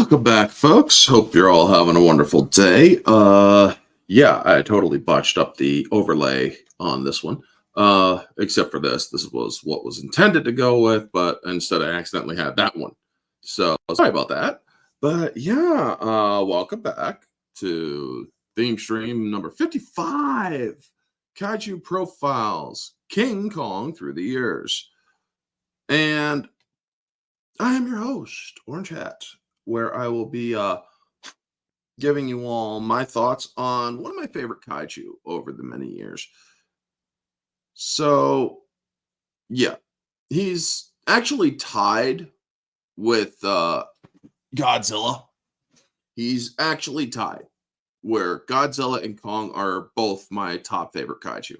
Welcome back, folks. Hope you're all having a wonderful day. Yeah, I totally botched up the overlay on this one. Except for this. This was what was intended to go with, but instead I accidentally had that one. So sorry about that. But yeah, welcome back to theme stream number 55. Kaiju Profiles, King Kong Through the Years. And I am your host, Orange Hat, where I will be giving you all my thoughts on one of my favorite kaiju over the many years. So, yeah, he's actually tied with Godzilla. He's actually tied, where Godzilla and Kong are both my top favorite kaiju.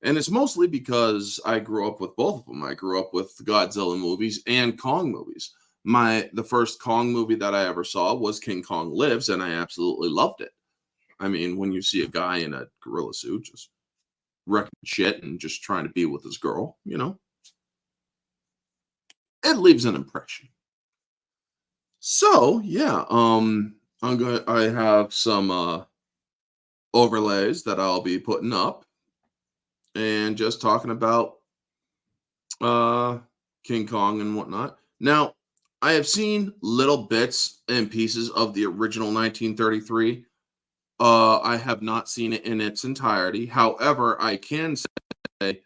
And it's mostly because I grew up with both of them. I grew up with Godzilla movies and Kong movies. The first Kong movie that I ever saw was King Kong Lives, and I absolutely loved it. I mean, when you see a guy in a gorilla suit just wrecking shit and just trying to be with his girl, it leaves an impression. So yeah, I have some overlays that I'll be putting up and just talking about King Kong and whatnot. Now, I have seen little bits and pieces of the original 1933. I have not seen it in its entirety. However, I can say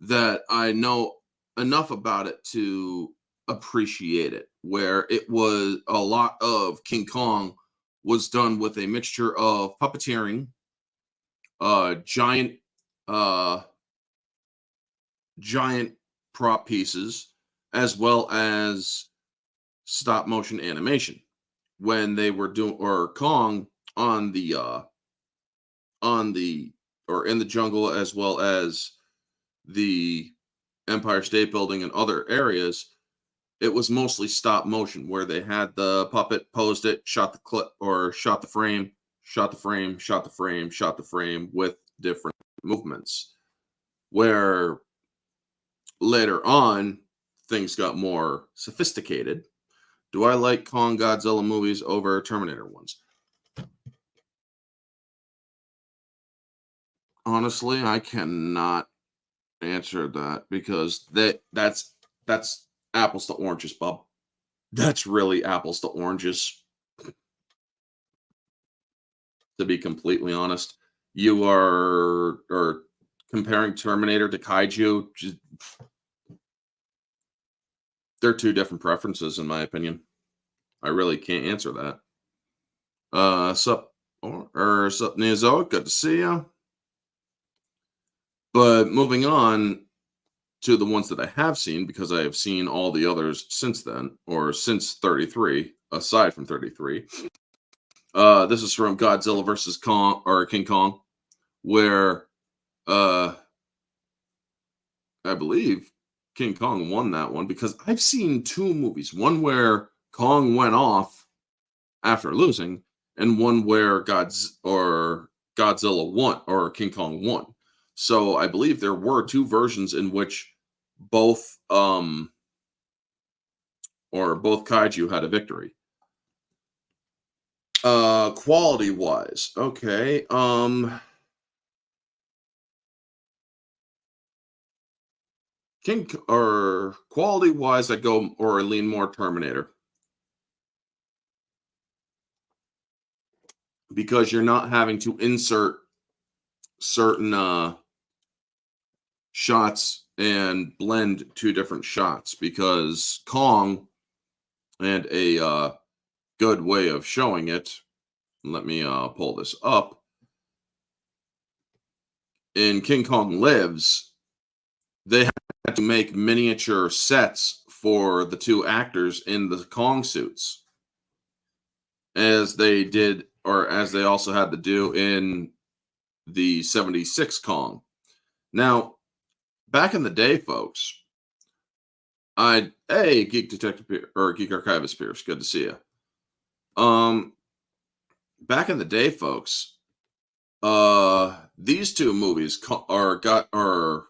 that I know enough about it to appreciate it, where it was a lot of King Kong was done with a mixture of puppeteering, giant prop pieces, as well as stop motion animation when they were doing or Kong on the or in the jungle, as well as the Empire State Building and other areas. It was mostly stop motion, where they had the puppet, posed it, shot the clip, or shot the frame, shot the frame, shot the frame, shot the frame with different movements. Where later on things got more sophisticated. Do I like Kong Godzilla movies over Terminator ones? Honestly, I cannot answer that, because that's apples to oranges, bub. That's really apples to oranges. To be completely honest, you are comparing Terminator to Kaiju. They're two different preferences, in my opinion. I really can't answer that. Sup Neozoic, good to see you. But moving on to the ones that I have seen, because I have seen all the others since then, or since 33, aside from 33. This is from Godzilla versus Kong, or King Kong, where I believe King Kong won that one, because I've seen two movies. One where Kong went off after losing, and one where Godzilla won, or King Kong won. So I believe there were two versions in which both kaiju had a victory. Quality wise, okay. Quality wise, I lean more Terminator, because you're not having to insert certain shots and blend two different shots, because Kong, and a good way of showing it, let me pull this up. In King Kong Lives, they had to make miniature sets for the two actors in the Kong suits, as they did, or as they also had to do in the 76 Kong. Now, back in the day, folks, Geek Detective or Geek Archivist Pierce, good to see you. Back in the day, folks, these two movies are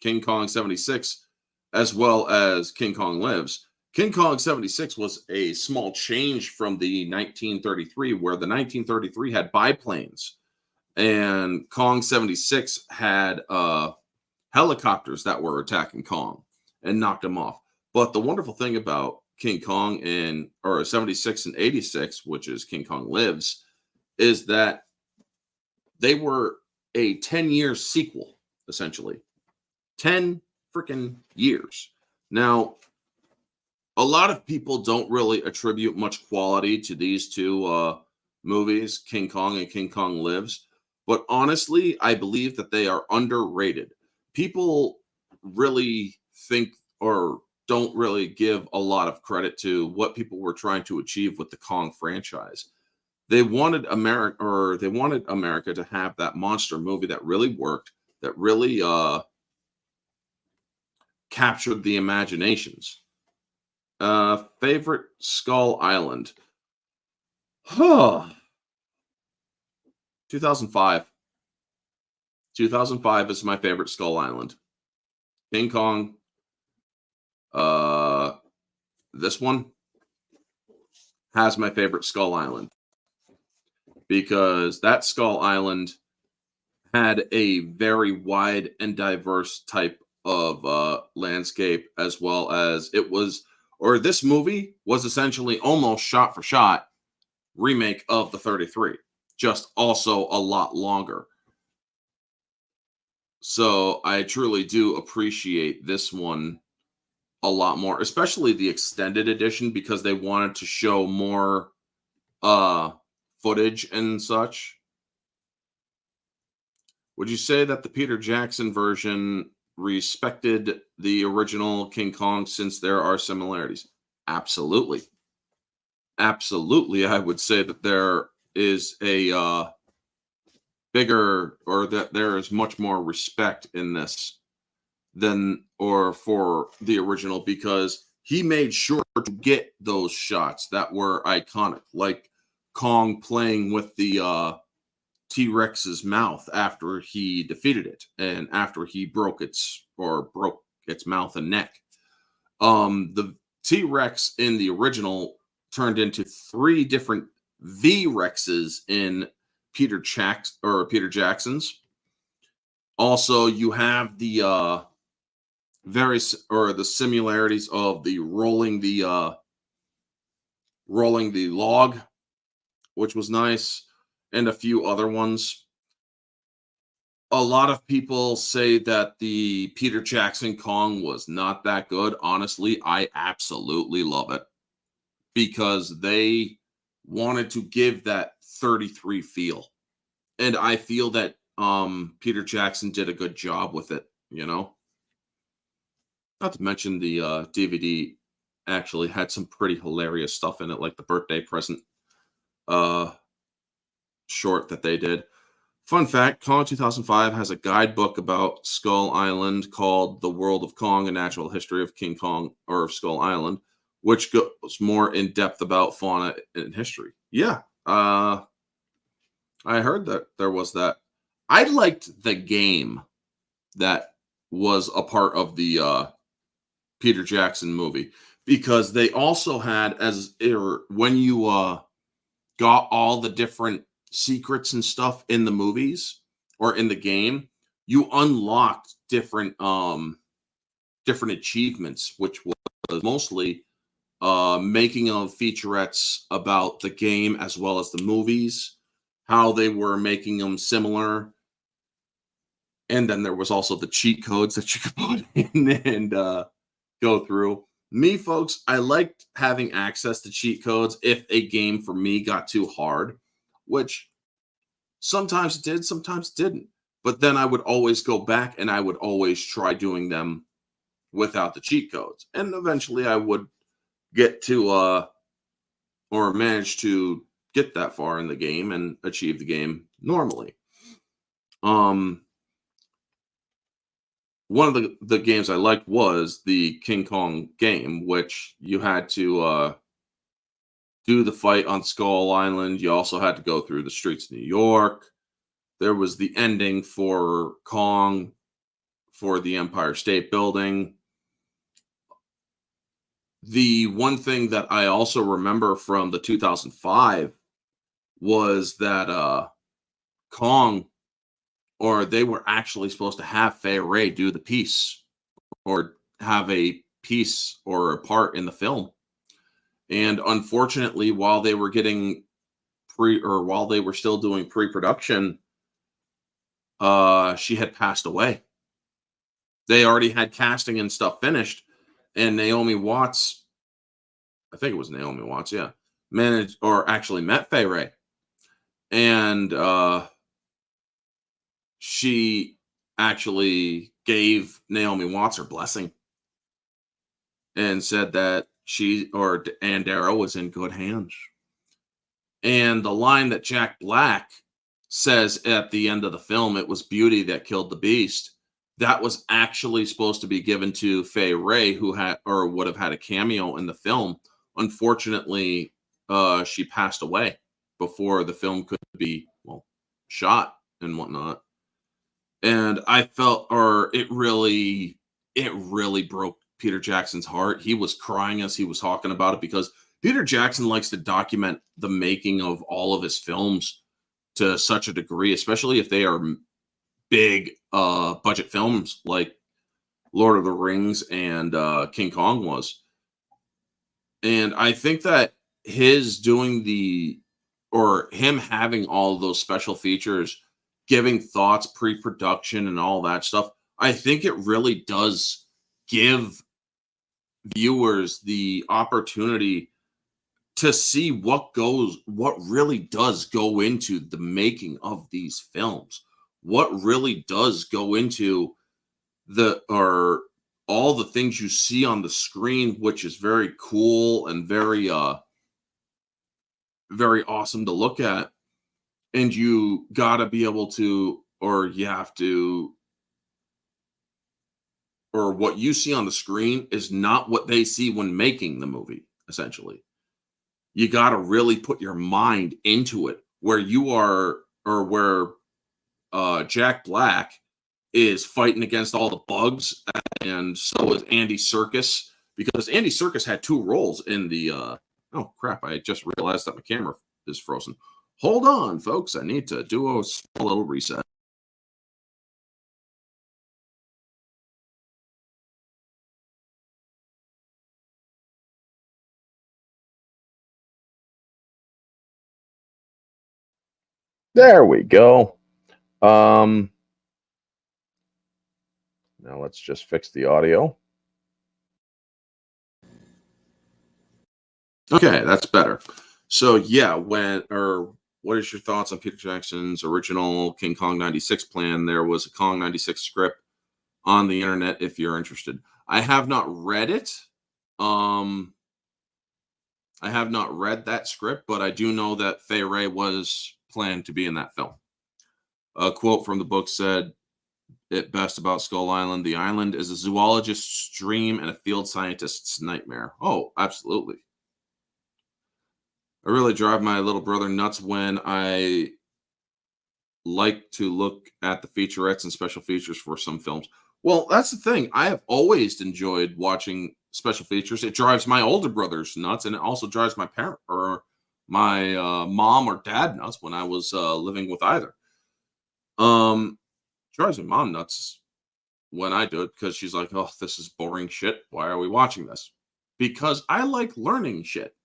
King Kong 76 as well as King Kong Lives. King Kong 76 was a small change from the 1933, where the 1933 had biplanes, and Kong 76 had helicopters that were attacking Kong and knocked him off. But the wonderful thing about King Kong in or 76 and 86, which is King Kong Lives, is that they were a 10-year sequel, essentially. 10 freaking years. Now, a lot of people don't really attribute much quality to these two movies, King Kong and King Kong Lives. But honestly, I believe that they are underrated. People really think or don't really give a lot of credit to what people were trying to achieve with the Kong franchise. They wanted America to have that monster movie that really worked, that really captured the imaginations. Favorite Skull Island. 2005. 2005 is my favorite Skull Island. King Kong. This one has my favorite Skull Island because that Skull Island had a very wide and diverse type of landscape, as well as this movie was essentially almost shot for shot remake of the 33, just also a lot longer. So I truly do appreciate this one a lot more, especially the extended edition, because they wanted to show more footage and such. Would you say that the Peter Jackson version respected the original King Kong since there are similarities? Absolutely. Absolutely, I would say that there is a bigger, or that there is much more respect in this than or for the original, because he made sure to get those shots that were iconic, like Kong playing with the T-Rex's mouth after he defeated it and after he broke its mouth and neck. The T-Rex in the original turned into 3 different V-Rexes in Peter Jackson's. Also, you have the the similarities of the rolling the log, which was nice, and a few other ones. A lot of people say that the Peter Jackson Kong was not that good. Honestly, I absolutely love it because they wanted to give that 33 feel. And I feel that Peter Jackson did a good job with it, you know? Not to mention the DVD actually had some pretty hilarious stuff in it, like the birthday present short that they did. Fun fact, Kong 2005 has a guidebook about Skull Island called The World of Kong, A Natural History of King Kong, or of Skull Island, which goes more in depth about fauna and history. Yeah, I heard that there was that. I liked the game that was a part of the Peter Jackson movie, because they also had, when you got all the different secrets and stuff in the movies or in the game, you unlocked different achievements, which was mostly making of featurettes about the game as well as the movies, how they were making them similar. And then there was also the cheat codes that you could put in and go through. Me, folks, I liked having access to cheat codes if a game for me got too hard, which sometimes it did, sometimes it didn't. But then I would always go back and I would always try doing them without the cheat codes. And eventually I would get to or manage to get that far in the game and achieve the game normally. One of the games I liked was the King Kong game, which you had to do the fight on Skull Island. You also had to go through the streets of New York. There was the ending for Kong for the Empire State Building. The one thing that I also remember from the 2005 was that Kong, or they were actually supposed to have Fay Ray do the piece or have a piece or a part in the film. And unfortunately, while they were getting while they were still doing pre-production, she had passed away. They already had casting and stuff finished, and Naomi Watts, I think it was Naomi Watts, yeah, managed or actually met Fay Ray, and she actually gave Naomi Watts her blessing and said that she or and Darrow was in good hands. And the line that Jack Black says at the end of the film, "It was beauty that killed the beast," that was actually supposed to be given to Fay Ray, who had or would have had a cameo in the film. Unfortunately, she passed away before the film could be shot and whatnot. And I felt, or it really broke Peter Jackson's heart. He was crying as he was talking about it because Peter Jackson likes to document the making of all of his films to such a degree, especially if they are big budget films like Lord of the Rings and King Kong was. And I think that his doing the or him having all of those special features, giving thoughts, pre-production and all that stuff, I think it really does give viewers the opportunity to see what really does go into the making of these films, what really does go into the or all the things you see on the screen, which is very cool and very awesome to look at. And you got to be able to, or you have to, or what you see on the screen is not what they see when making the movie, essentially. You got to really put your mind into it where you are, or where Jack Black is fighting against all the bugs, and so is Andy Serkis, because Andy Serkis had two roles in the. Oh crap! I just realized that my camera is frozen. Hold on, folks. I need to do a small little reset. There we go. Now let's just fix the audio. Okay, that's better. So yeah, what is your thoughts on Peter Jackson's original King Kong 96 plan? There was a Kong 96 script on the internet if you're interested. I have not read it. Um I have not read that script, but I do know that Fay Ray was planned to be in that film. A quote from the book said it best about Skull Island: "The island is a zoologist's dream and a field scientist's nightmare." Oh, absolutely. I really drive my little brother nuts when I like to look at the featurettes and special features for some films. Well, that's the thing. I have always enjoyed watching special features. It drives my older brothers nuts, and it also drives my parent or my mom or dad nuts when I was living with either. Um, drives my mom nuts when I do it because she's like, "Oh, this is boring shit. Why are we watching this?" Because I like learning shit.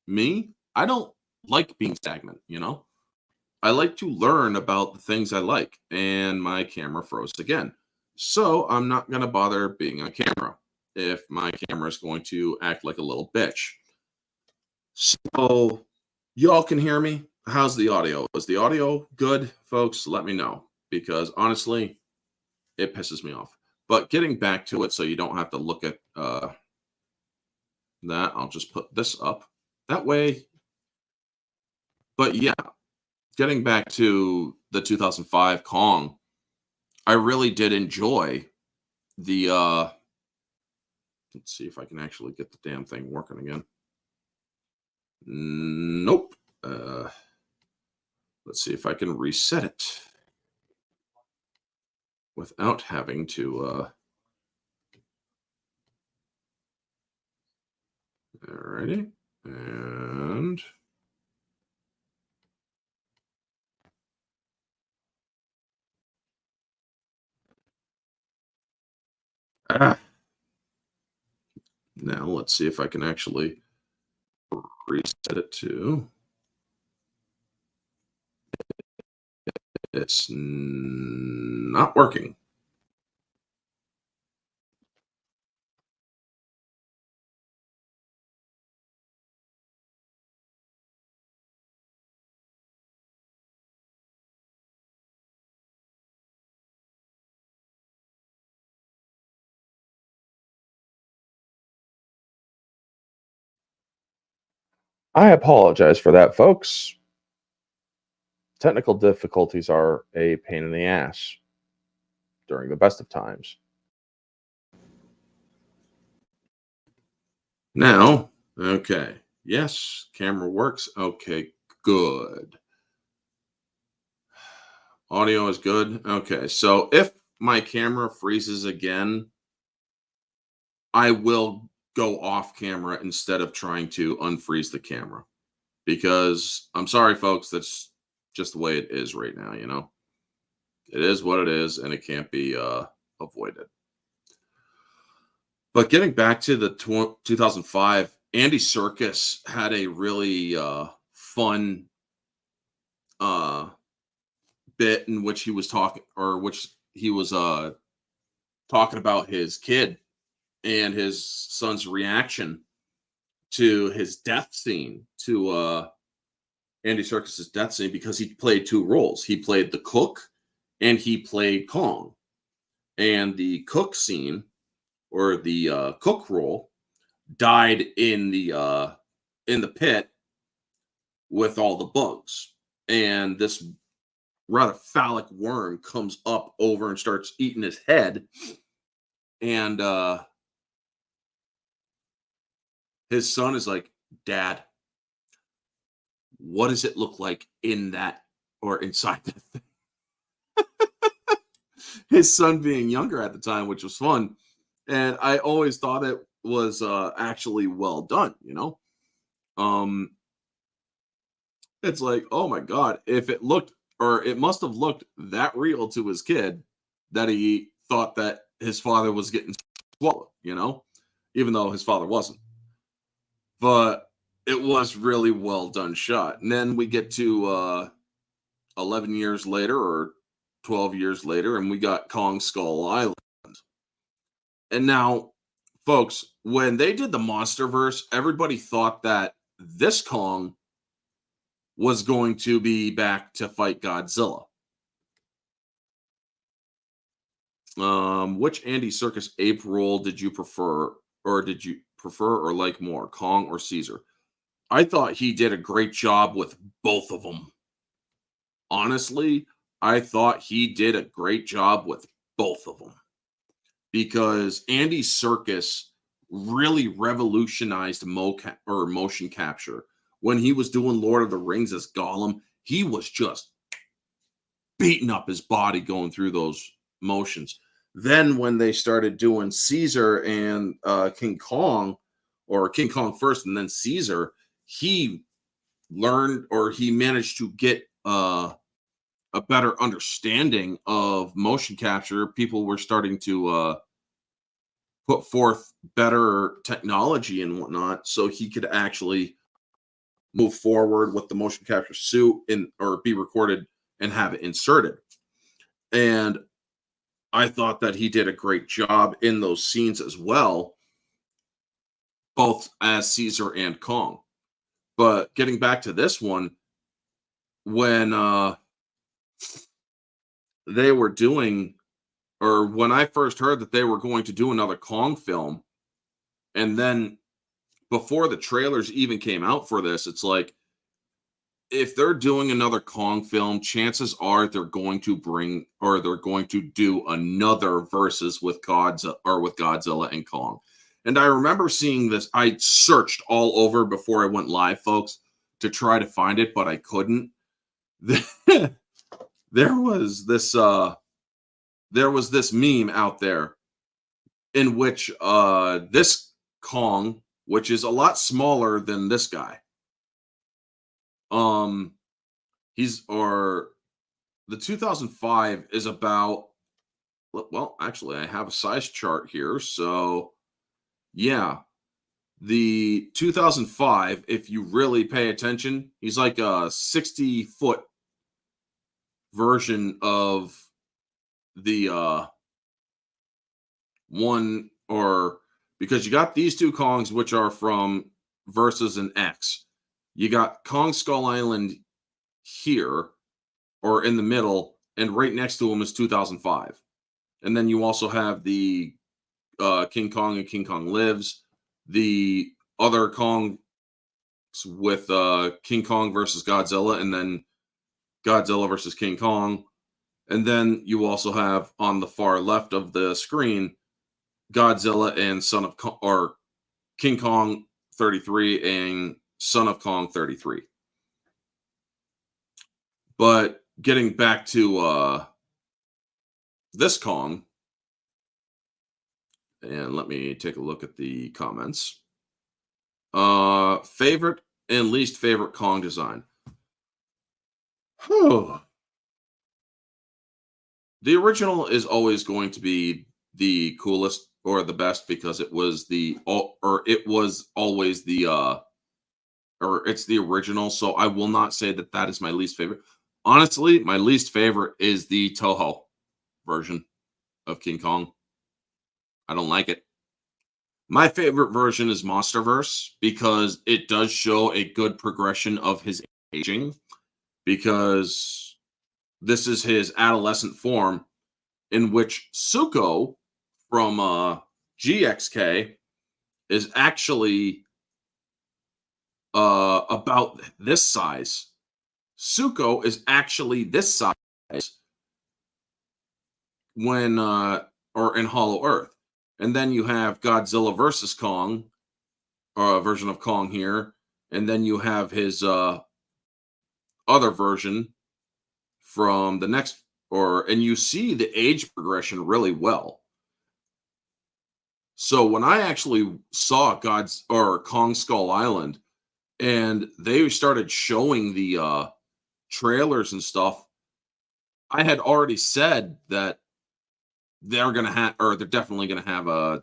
Me, I don't like being stagnant. I like to learn about the things I like, and my camera froze again. So I'm not going to bother being on camera if my camera is going to act like a little bitch. So y'all can hear me. How's the audio? Is the audio good, folks? Let me know, because honestly, it pisses me off. But getting back to it, so you don't have to look at that, I'll just put this up that way. But yeah, getting back to the 2005 Kong, I really did enjoy the let's see if I can actually get the damn thing working again. Nope. Let's see if I can reset it without having to Alrighty. And now let's see if I can actually reset it to. It's not working. I apologize for that, folks. Technical difficulties are a pain in the ass during the best of times. Now, okay. Yes, camera works. Okay, good. Audio is good. Okay, so if my camera freezes again, I will go off camera instead of trying to unfreeze the camera. Because I'm sorry, folks, that's just the way it is right now, you know? It is what it is, and it can't be avoided. But getting back to the 2005, Andy Serkis had a really fun bit in which he was talking, or which he was talking about his kid and his son's reaction to his death scene, to Andy Serkis's death scene, because he played two roles. He played the cook and he played Kong. And the cook scene, or the cook role, died in the pit with all the bugs. And this rather phallic worm comes up over and starts eating his head. And his son is like, "Dad, what does it look like in that, or inside that thing?" His son being younger at the time, which was fun. And I always thought it was actually well done, you know? Um, it's like, oh my God, if it looked, or it must have looked that real to his kid, that he thought that his father was getting swallowed, you know? Even though his father wasn't. But it was really well done shot. And then we get to 11 years later, or 12 years later, and we got Kong Skull Island. And now, folks, when they did the Monsterverse, everybody thought that this Kong was going to be back to fight Godzilla. Which Andy Serkis ape role did you prefer, or like more, Kong or Caesar? I thought he did a great job with both of them. Honestly, I thought he did a great job with both of them, because Andy Serkis really revolutionized motion capture. When he was doing Lord of the Rings as Gollum, he was just beating up his body going through those motions. Then when they started doing Caesar and King Kong, or King Kong first and then Caesar, he learned, or he managed to get a better understanding of motion capture. People were starting to put forth better technology and whatnot, so he could actually move forward with the motion capture suit or be recorded and have it inserted. And I thought that he did a great job in those scenes as well, both as Caesar and Kong. But getting back to this one, when they were doing, or when I first heard that they were going to do another Kong film, and then before the trailers even came out for this, it's like, if they're doing another Kong film, chances are they're going to do another versus with Godzilla and Kong. And I remember seeing this. I searched all over before I went live, folks, to try to find it, but I couldn't. There was this meme out there in which this Kong which is a lot smaller than this guy. Um, or the 2005 is about, well, actually, I have a size chart here. So, yeah, the 2005, if you really pay attention, he's like a 60-foot version of the one, or because you got these two Kongs, which are from Versus and X. You got Kong Skull Island here, or in the middle, and right next to him is 2005. And then you also have the King Kong and King Kong Lives, the other Kong with King Kong versus Godzilla, and then Godzilla versus King Kong. And then you also have on the far left of the screen Godzilla and Son of Kong, or King Kong 33 and Son of Kong 33. But getting back to this Kong, and let me take a look at the comments. Favorite and least favorite Kong design. Whew. The original is always going to be the coolest or the best because it was it was always the or it's the original. So I will not say that that is my least favorite. Honestly, my least favorite is the Toho version of King Kong. I don't like it. My favorite version is Monsterverse because it does show a good progression of his aging, because this is his adolescent form, in which Suko from GXK is actually about this size. Suko is actually this size when or in Hollow Earth. And then you have Godzilla versus Kong, or a version of Kong here, and then you have his other version from the next, and you see the age progression really well. So when I actually saw Kong Skull Island, and they started showing the trailers and stuff, I had already said that they're definitely gonna have a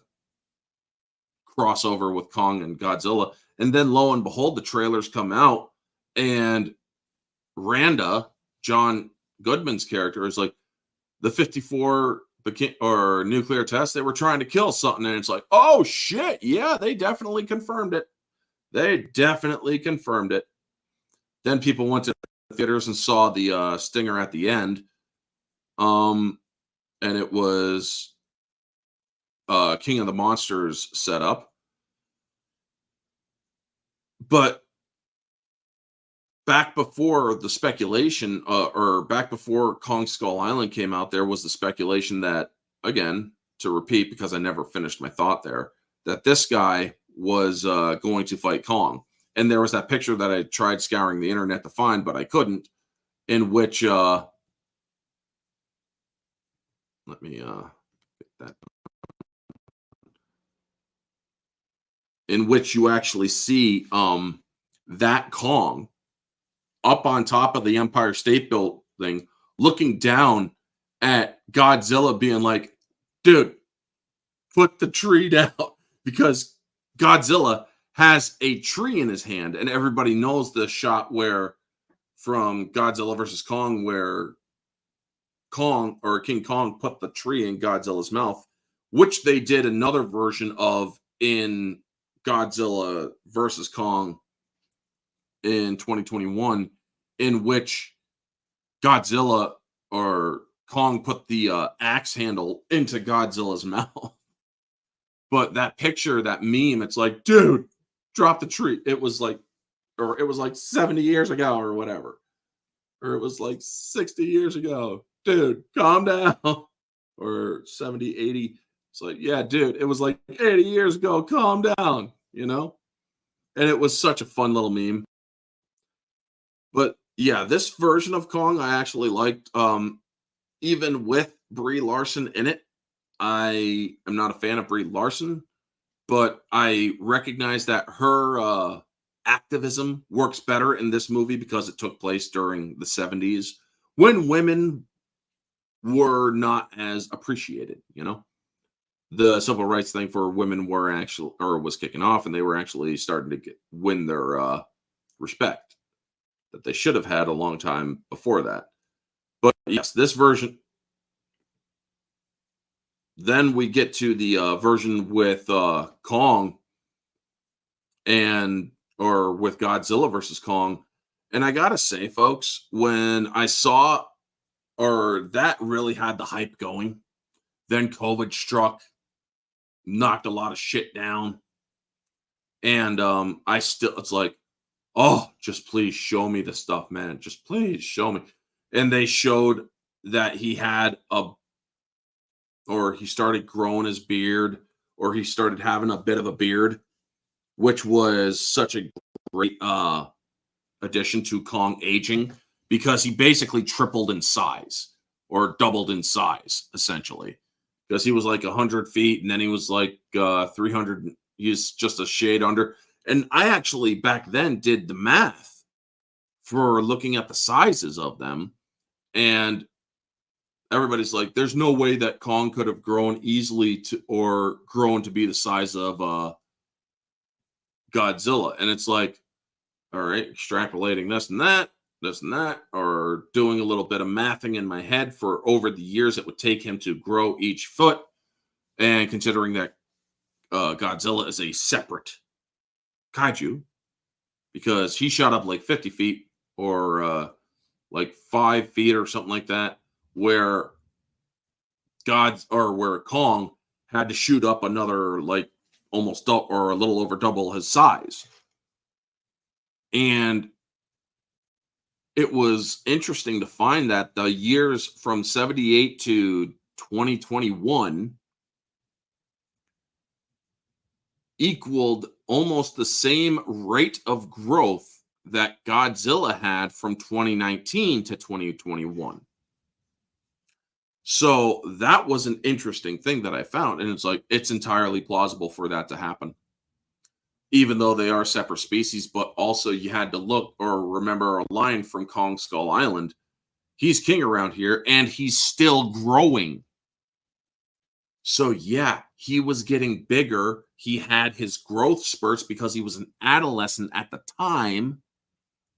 crossover with Kong and Godzilla. And then lo and behold, the trailers come out, and Randa, John Goodman's character, is like, the 54 or nuclear test, they were trying to kill something, and it's like, oh shit, yeah, they definitely confirmed it. They definitely confirmed it. Then people went to the theaters and saw the stinger at the end. And it was King of the Monsters setup. But back before the speculation, or back before Kong Skull Island came out, there was the speculation that, again, to repeat because I never finished my thought there, that this guy was going to fight Kong. And there was that picture that I tried scouring the internet to find, but I couldn't, in which, let me get that. In which you actually see that Kong up on top of the Empire State Building, looking down at Godzilla, being like, dude, put the tree down, because Godzilla has a tree in his hand, and everybody knows the shot where from Godzilla versus Kong, where Kong or King Kong put the tree in Godzilla's mouth, which they did another version of in Godzilla versus Kong in 2021, in which Godzilla or Kong put the axe handle into Godzilla's mouth. But that picture, that meme, it's like, dude, drop the tree. It was like 70 years ago or whatever. Or it was like 60 years ago. Dude, calm down. Or 70, 80. It's like, yeah, dude, it was like 80 years ago. Calm down, you know? And it was such a fun little meme. But yeah, this version of Kong I actually liked. Even with Brie Larson in it, I am not a fan of Brie Larson. but I recognize that her activism works better in this movie because it took place during the 70s when women were not as appreciated, you know? The civil rights thing for women were actually or was kicking off, and they were actually starting to win their respect that they should have had a long time before that. But yes, this version. Then we get to the version with Kong and or with Godzilla versus Kong, and I gotta say, folks, when I saw or that really had the hype going, then COVID struck, knocked a lot of shit down, and I still it's like, oh, just please show me the stuff, man. Just please show me. And they showed that he had a or he started growing his beard or he started having a bit of a beard, which was such a great addition to Kong aging because he basically tripled in size or doubled in size essentially because he was like 100 feet and then he was like 300. He's just a shade under. And I actually back then did the math for looking at the sizes of them, and everybody's like, "There's no way that Kong could have grown easily to or grown to be the size of Godzilla." And it's like, all right, extrapolating this and that, or doing a little bit of mathing in my head for over the years it would take him to grow each foot, and considering that Godzilla is a separate kaiju because he shot up like 50 feet or like 5 feet or something like that, where where Kong had to shoot up another like almost double or a little over double his size. And it was interesting to find that the years from 78 to 2021 equaled almost the same rate of growth that Godzilla had from 2019 to 2021. So that was an interesting thing that I found. And it's like, it's entirely plausible for that to happen, even though they are separate species. But also, you had to look or remember a line from Kong Skull Island. He's king around here and he's still growing. So, yeah, he was getting bigger. He had his growth spurts because he was an adolescent at the time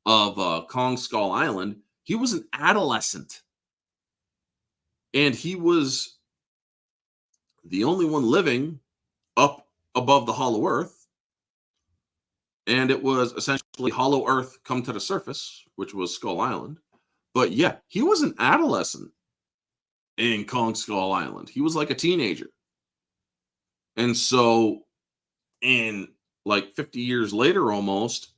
of Kong Skull Island. He was an adolescent. And he was the only one living up above the Hollow Earth. And it was essentially Hollow Earth come to the surface, which was Skull Island. But yeah, he was an adolescent in Kong Skull Island. He was like a teenager. And so, in like 50 years later almost,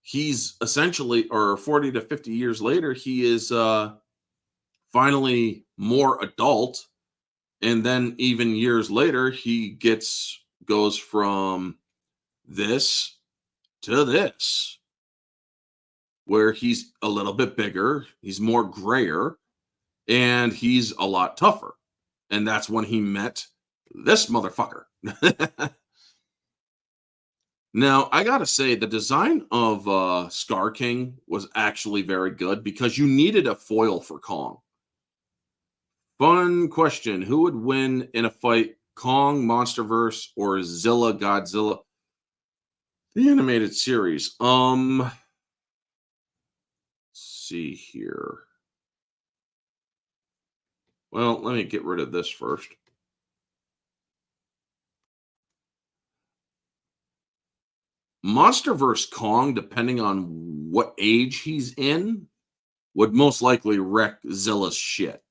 he's essentially, or 40 to 50 years later, he is finally more adult. And then even years later, he goes from this to this, where he's a little bit bigger, he's more grayer, and he's a lot tougher. And that's when he met this motherfucker. Now, I gotta say, the design of Scar King was actually very good because you needed a foil for Kong. Fun question. Who would win in a fight, Kong Monsterverse or Zilla Godzilla? The animated series. Let's see here. Well, let me get rid of this first. Monsterverse Kong, depending on what age he's in, would most likely wreck Zilla's shit.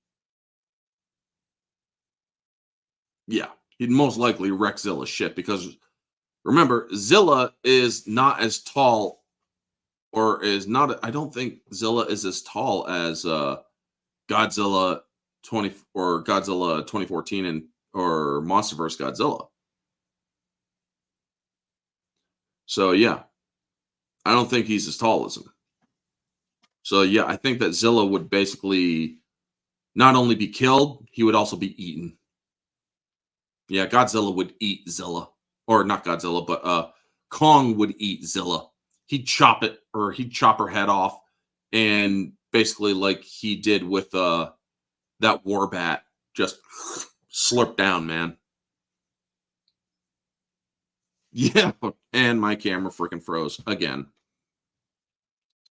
Yeah, he'd most likely wreck Zilla's shit because remember, Zilla is not as tall or is not, I don't think Zilla is as tall as Godzilla 20 or Godzilla 2014 and or Monsterverse Godzilla. So yeah, I don't think he's as tall as him. So yeah, I think that Zilla would basically not only be killed, he would also be eaten. Yeah, Godzilla would eat Zilla. or not Godzilla, but Kong would eat Zilla. He'd chop it, or he'd chop her head off, and basically like he did with that war bat, just slurp down, man. Yeah, and my camera freaking froze again.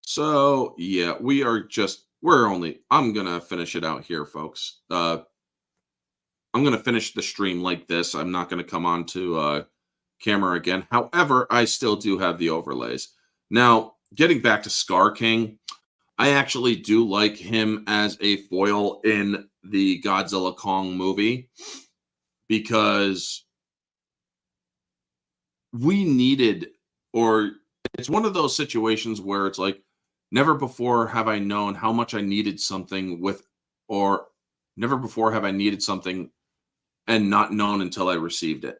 So yeah, I'm gonna finish it out here, folks. I'm gonna finish the stream like this. I'm not gonna come on to camera again. However, I still do have the overlays. Now, getting back to Scar King, I actually do like him as a foil in the Godzilla Kong movie because we needed, or it's one of those situations where it's like, never before have I known how much I needed something or never before have I needed something and not known until I received it.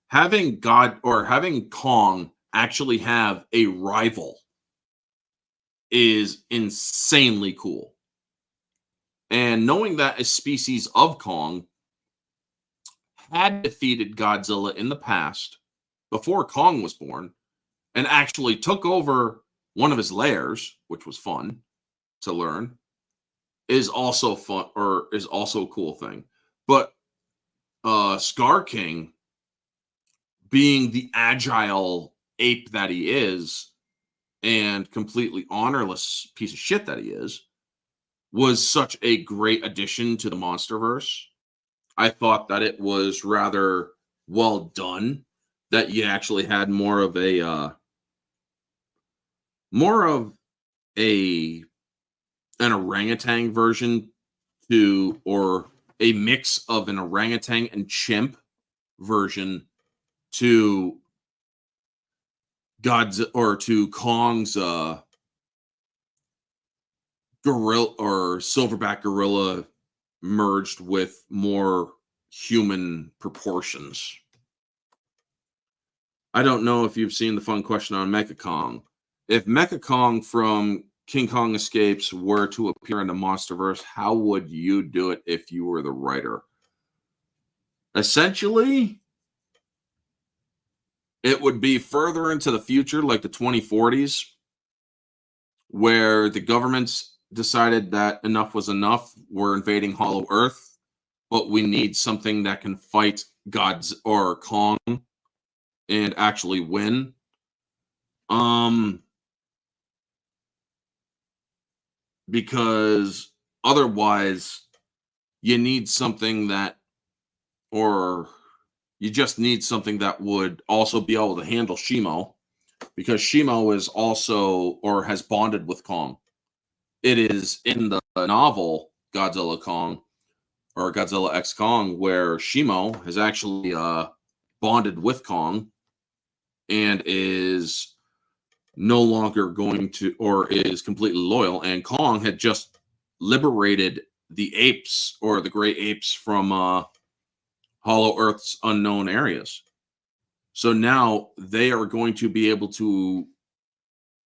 Having Kong actually have a rival is insanely cool. And knowing that a species of Kong had defeated Godzilla in the past before Kong was born and actually took over one of his lairs, which was fun to learn, is also fun, or is also a cool thing. But Scar King, being the agile ape that he is and completely honorless piece of shit that he is, was such a great addition to the Monsterverse. I thought that it was rather well done, that you actually had more of an orangutan version or a mix of an orangutan and chimp version to Kong's gorilla or silverback gorilla merged with more human proportions. I don't know if you've seen the fun question on Mecha Kong. If Mecha Kong from King Kong Escapes were to appear in the Monsterverse, how would you do it if you were the writer? Essentially, it would be further into the future, like the 2040s, where the government's decided that enough was enough. We're invading Hollow Earth, but we need something that can fight gods or Kong and actually win. Because otherwise you need something that, or you just need something that would also be able to handle Shimo, because Shimo is also, or has bonded with Kong. It is in the novel Godzilla Kong, or Godzilla X Kong, where Shimo has actually bonded with Kong and is no longer going to, or is completely loyal. And Kong had just liberated the apes, or the gray apes, from Hollow Earth's unknown areas. So now they are going to be able to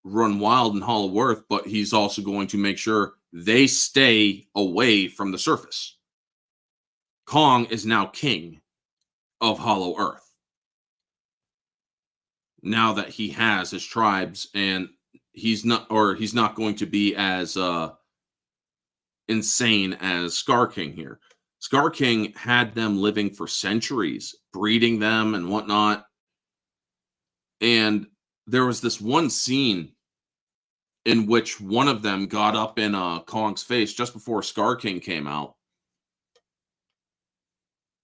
run wild in Hollow Earth, but he's also going to make sure they stay away from the surface. Kong is now king of Hollow Earth, now that he has his tribes, and he's not going to be as insane as Scar King here. Scar King had them living for centuries, breeding them and whatnot. And there was this one scene in which one of them got up in Kong's face just before Scar King came out.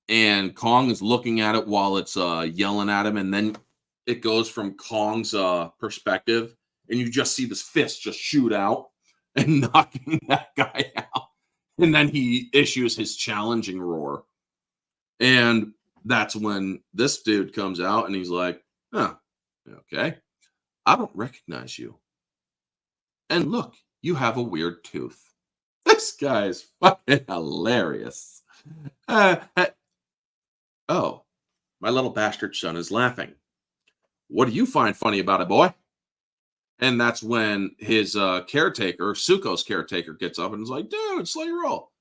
And Kong is looking at it while it's yelling at him, and then it goes from Kong's perspective, and you just see this fist just shoot out and knocking that guy out. And then he issues his challenging roar. And that's when this dude comes out and he's like, huh, okay, I don't recognize you. And look, you have a weird tooth. This guy is fucking hilarious. Oh, my little bastard son is laughing. What do you find funny about it, boy? And that's when his caretaker, Suko's caretaker, gets up and is like, dude, slow your roll.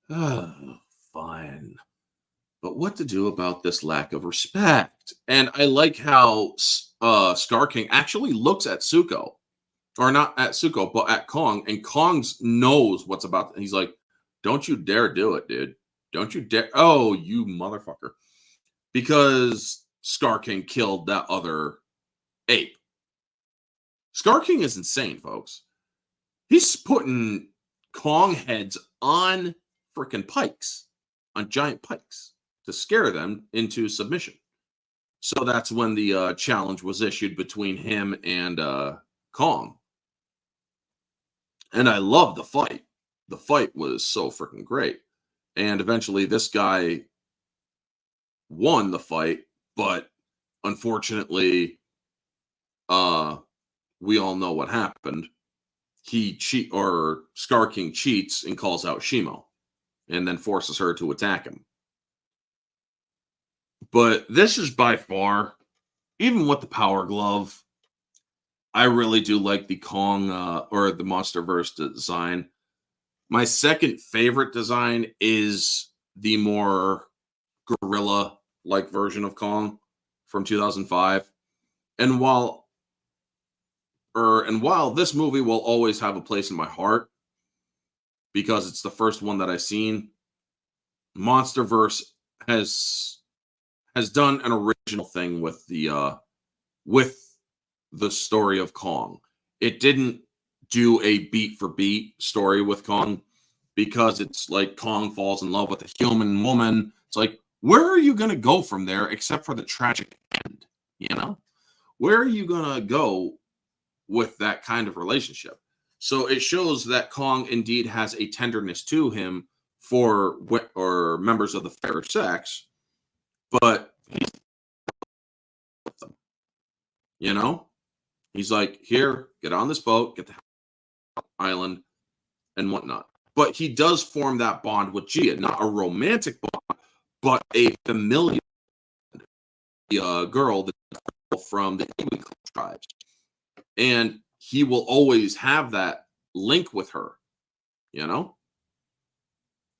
Oh, fine. But what to do about this lack of respect? And I like how Scar King actually looks at Zuko, or not at Zuko, but at Kong, and Kong knows what's about. He's like, "Don't you dare do it, dude! Don't you dare! Oh, you motherfucker!" Because Scar King killed that other ape. Scar King is insane, folks. He's putting Kong heads on freaking pikes, on giant pikes, to scare them into submission. So that's when the challenge was issued between him and Kong. And I love the fight. The fight was so freaking great. And eventually this guy won the fight, but unfortunately, we all know what happened. Scar King cheats and calls out Shimo and then forces her to attack him. But this is by far, even with the Power Glove, I really do like the Kong or the Monsterverse design. My second favorite design is the more gorilla-like version of Kong from 2005. And while this movie will always have a place in my heart because it's the first one that I've seen, Monsterverse has done an original thing with the story of Kong. It didn't do a beat for beat story with Kong because it's like Kong falls in love with a human woman. It's like, where are you going to go from there except for the tragic end? You know, where are you going to go with that kind of relationship? So it shows that Kong indeed has a tenderness to him for members of the fair sex, but he's with them. You know, he's like, here, get on this boat, get the island, and whatnot. But he does form that bond with Gia, not a romantic bond, but a familial girl from the Iwi tribes. And he will always have that link with her, you know?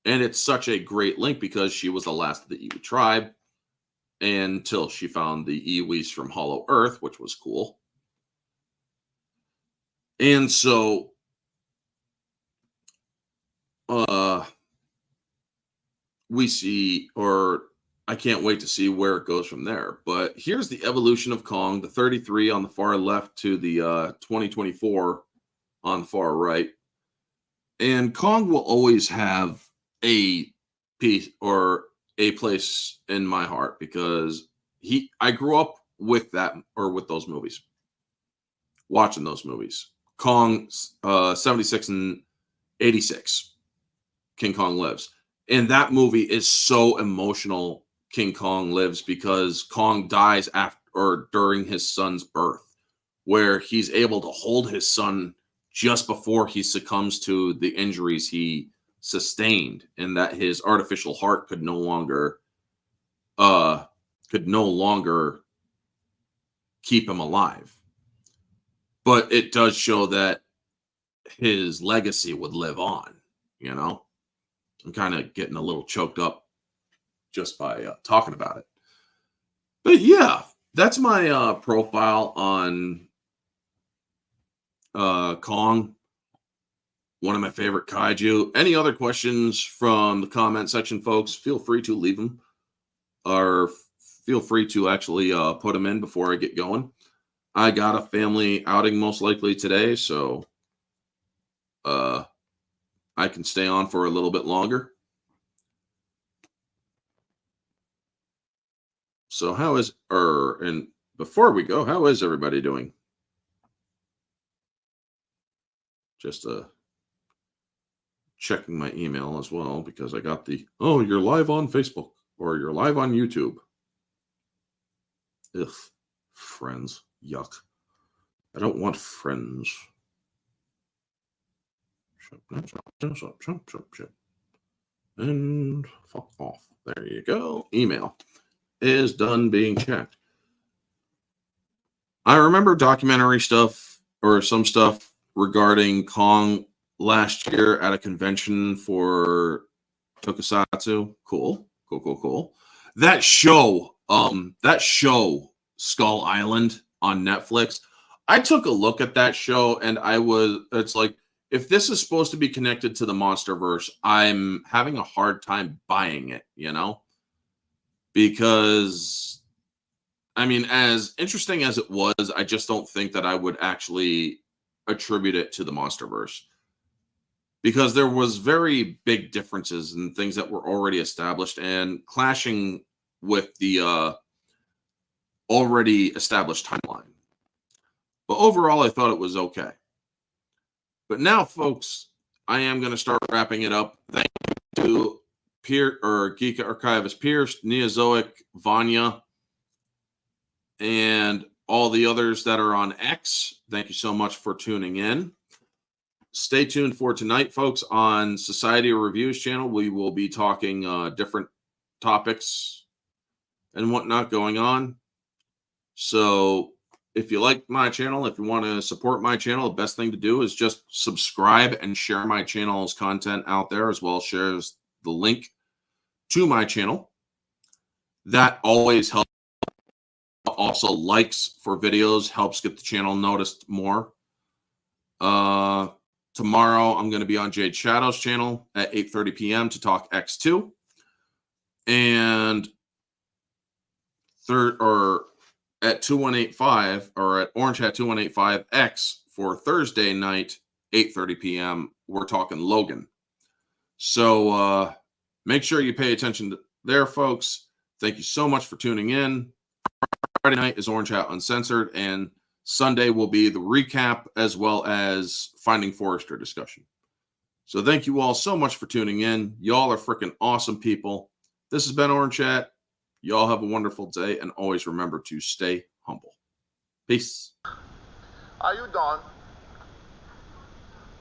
And it's such a great link because she was the last of the Iwi tribe until she found the Iwis from Hollow Earth, which was cool. And so we see, or I can't wait to see where it goes from there. But here's the evolution of Kong, the 33 on the far left to the 2024 on the far right. And Kong will always have a piece or a place in my heart because I grew up with that, or with those movies, watching those movies. Kong 76 and 86, King Kong Lives. And that movie is so emotional, King Kong Lives, because Kong dies after or during his son's birth, where he's able to hold his son just before he succumbs to the injuries he sustained, and that his artificial heart could no longer keep him alive. But it does show that his legacy would live on, you know? I'm kind of getting a little choked up just by talking about it. But yeah, that's my profile on Kong, one of my favorite kaiju. Any other questions from the comment section, folks? Feel free to leave them, or feel free to actually put them in before I get going. I got a family outing most likely today, so I can stay on for a little bit longer. So and before we go, how is everybody doing? Just checking my email as well, because I got you're live on Facebook or you're live on YouTube. Ugh, friends, yuck. I don't want friends. And fuck off. There you go. Email is done being checked. I remember documentary stuff or some stuff regarding Kong last year at a convention for Tokusatsu. Cool. that show, Skull Island on Netflix. I took a look at that show and it's like, if this is supposed to be connected to the MonsterVerse, I'm having a hard time buying it, you know? Because, I mean, as interesting as it was, I just don't think that I would actually attribute it to the MonsterVerse. Because there was very big differences in things that were already established and clashing with the already established timeline. But overall, I thought it was okay. But now, folks, I am going to start wrapping it up. Thank you to Geek Archivist Pierce, Neozoic, Vanya, and all the others that are on X. Thank you so much for tuning in. Stay tuned for tonight, folks, on Society of Reviews channel. We will be talking different topics and whatnot going on. So if you like my channel, if you want to support my channel, the best thing to do is just subscribe and share my channel's content out there, as well as shares the link to my channel. That always helps. Also, likes for videos helps get the channel noticed more. Tomorrow, I'm going to be on Jade Shadow's channel at 8:30 p.m. to talk X2. And at 2185 or at Orange Hat 2185X for Thursday night, 8:30 p.m., we're talking Logan. So make sure you pay attention there, folks. Thank you so much for tuning in. Friday night is Orange Hat Uncensored, and Sunday will be the recap as well as Finding Forrester discussion. So thank you all so much for tuning in. Y'all are freaking awesome people. This has been Orange Hat. Y'all have a wonderful day, and always remember to stay humble. Peace. Are you done?